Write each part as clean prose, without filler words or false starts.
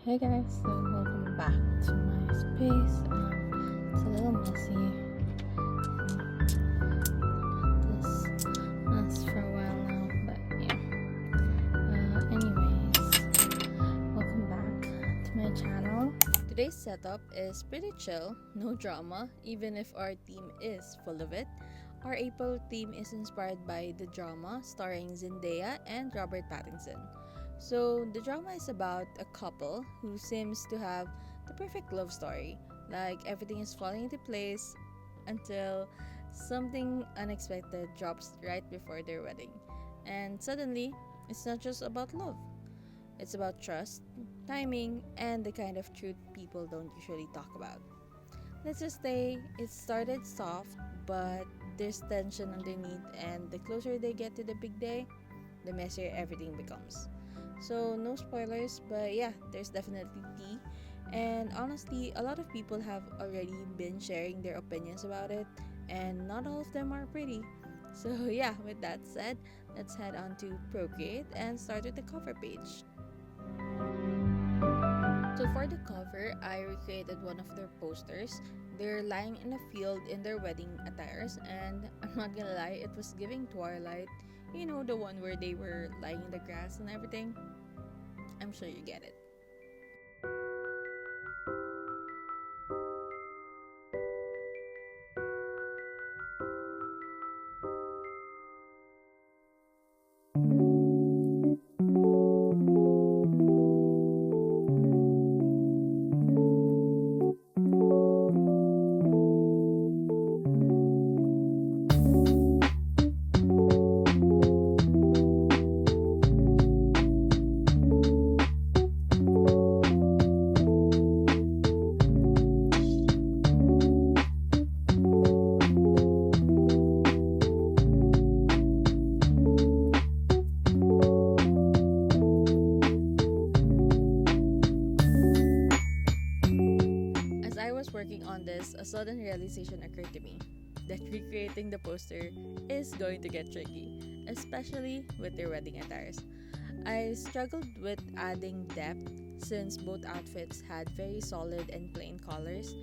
Hey guys, so welcome back to my space. It's a little messy. This lasts for a while now, but yeah. Anyways, welcome back to my channel. Today's setup is pretty chill, no drama, even if our theme is full of it. Our April theme is inspired by the drama starring Zendaya and Robert Pattinson. So, the drama is about a couple who seems to have the perfect love story. Like, everything is falling into place until something unexpected drops right before their wedding. And suddenly, it's not just about love, it's about trust, timing, and the kind of truth people don't usually talk about. Let's just say it started soft, but there's tension underneath, and the closer they get to the big day, the messier everything becomes. So, no spoilers, but yeah, there's definitely tea. And honestly, a lot of people have already been sharing their opinions about it, and not all of them are pretty. So, yeah, with that said, let's head on to Procreate and start with the cover page. So, for the cover, I recreated one of their posters. They're lying in a field in their wedding attires, and I'm not gonna lie, it was giving Twilight. You know, the one where they were lying in the grass and everything? I'm sure you get it. As I was working on this, a sudden realization occurred to me that recreating the poster is going to get tricky, especially with their wedding attires. I struggled with adding depth since both outfits had very solid and plain colors.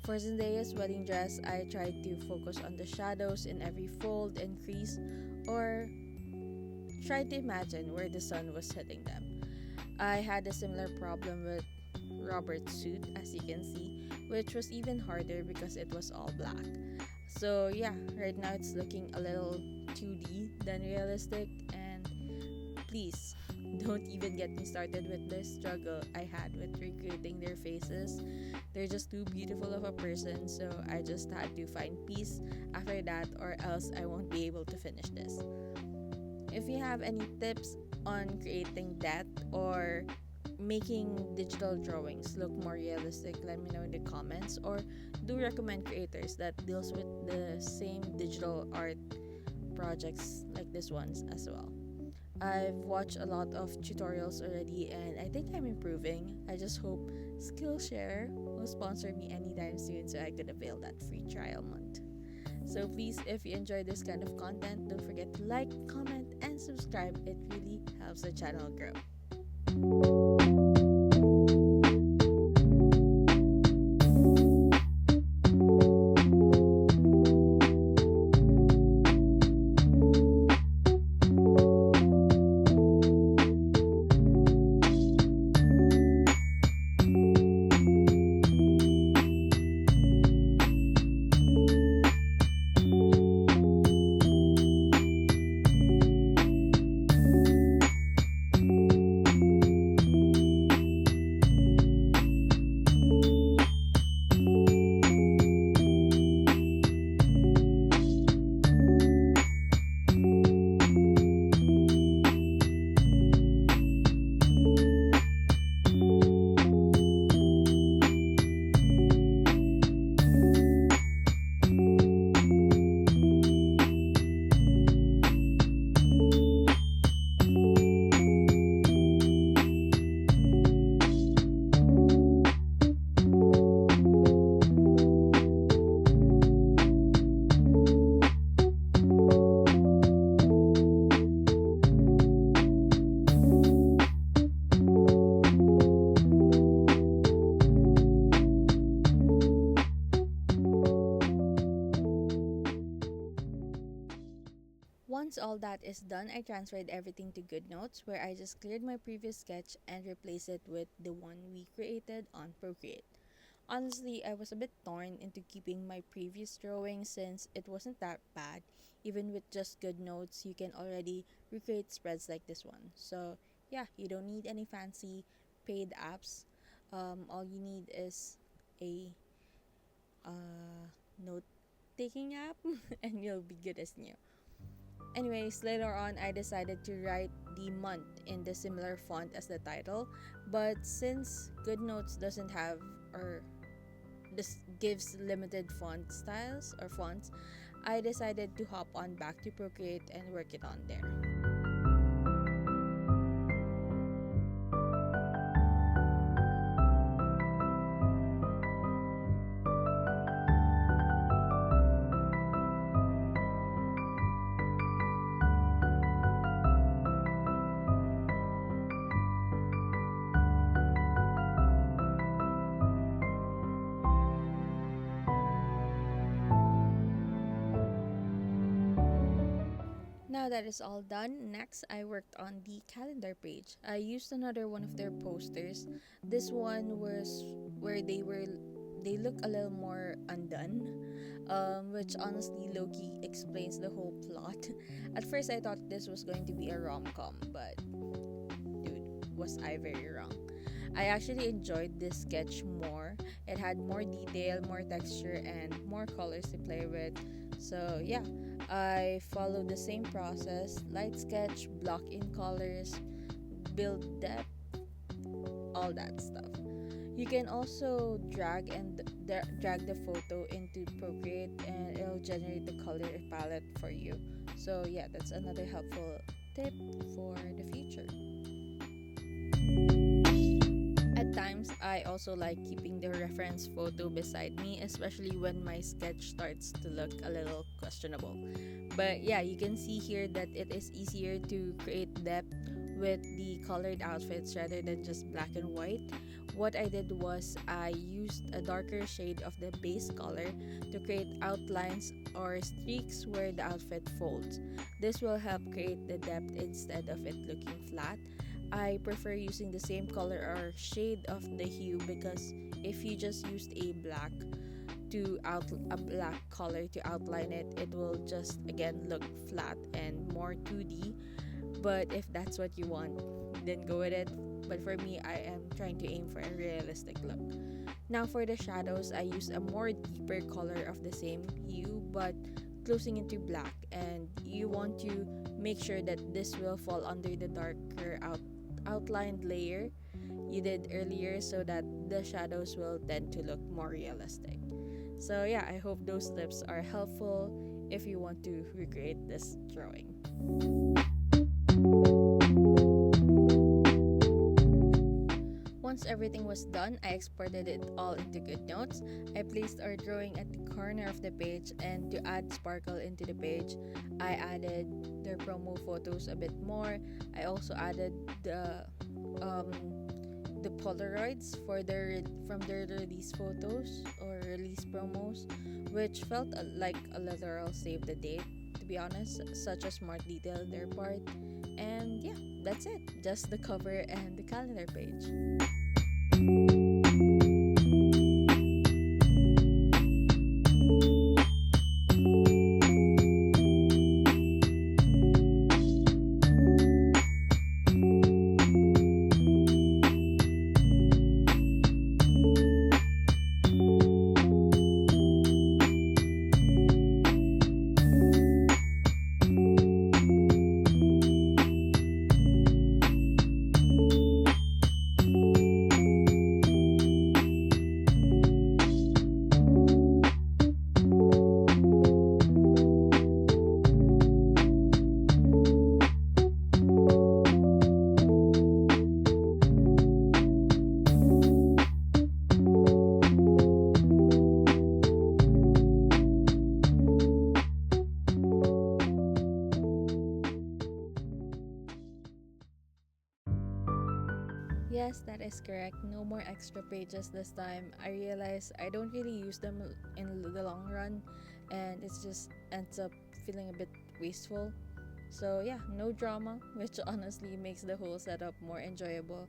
For Zendaya's wedding dress, I tried to focus on the shadows in every fold and crease, or tried to imagine where the sun was hitting them. I had a similar problem with Robert's suit, as you can see, which was even harder because it was all black. So yeah, right now it's looking a little 2D than realistic, and please don't even get me started with the struggle I had with recreating their faces. They're just too beautiful of a person, so I just had to find peace after that, or else I won't be able to finish this. If you have any tips on creating that or making digital drawings look more realistic, let me know in the comments, or do recommend creators that deals with the same digital art projects like this ones as well. I've watched a lot of tutorials already, and I think I'm improving. I just hope Skillshare will sponsor me anytime soon so I could avail that free trial month. So please, if you enjoy this kind of content, don't forget to like, comment, and subscribe. It really helps the channel grow. Once all that is done, I transferred everything to GoodNotes, where I just cleared my previous sketch and replaced it with the one we created on Procreate. Honestly, I was a bit torn into keeping my previous drawing since it wasn't that bad. Even with just GoodNotes, you can already recreate spreads like this one. So yeah, you don't need any fancy paid apps. All you need is a note taking app and you'll be good as new. Anyways, later on, I decided to write the month in the similar font as the title, but since GoodNotes doesn't have, or this gives limited font styles or fonts, I decided to hop on back to Procreate and work it on there. Now that is all done, next I worked on the calendar page. I used another one of their posters. This one was where they look a little more undone, which honestly low-key explains the whole plot. At first I thought this was going to be a rom-com, but dude, was I very wrong. I actually enjoyed this sketch more. It had more detail, more texture, and more colors to play with. So yeah, I followed the same process: light sketch, block in colors, build depth, all that stuff. You can also drag the photo into Procreate and it'll generate the color palette for you. So yeah, that's another helpful tip for the future. At times, I also like keeping the reference photo beside me, especially when my sketch starts to look a little questionable. But yeah, you can see here that it is easier to create depth with the colored outfits rather than just black and white. What I did was I used a darker shade of the base color to create outlines or streaks where the outfit folds. This will help create the depth instead of it looking flat. I prefer using the same color or shade of the hue because if you just used a black color to outline it, it will just again look flat and more 2D. But if that's what you want, then go with it. But for me, I am trying to aim for a realistic look. Now for the shadows, I use a more deeper color of the same hue but closing into black, and you want to make sure that this will fall under the darker outlined layer you did earlier so that the shadows will tend to look more realistic. So yeah, I hope those tips are helpful if you want to recreate this drawing. Once everything was done, I exported it all into GoodNotes. I placed our drawing at the corner of the page, and to add sparkle into the page, I added their promo photos a bit more. I also added the Polaroids from their release photos or release promos, which felt like a literal save the date, to be honest. Such a smart detail on their part. And yeah, that's it. Just the cover and the calendar page. Yes, that is correct. No more extra pages this time. I realize I don't really use them in the long run, and it just ends up feeling a bit wasteful. So yeah, no drama, which honestly makes the whole setup more enjoyable.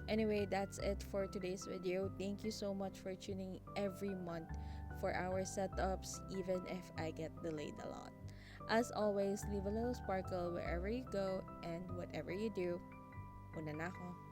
Anyway, that's it for today's video. Thank you so much for tuning every month for our setups, even if I get delayed a lot. As always, leave a little sparkle wherever you go and whatever you do. Una na ako.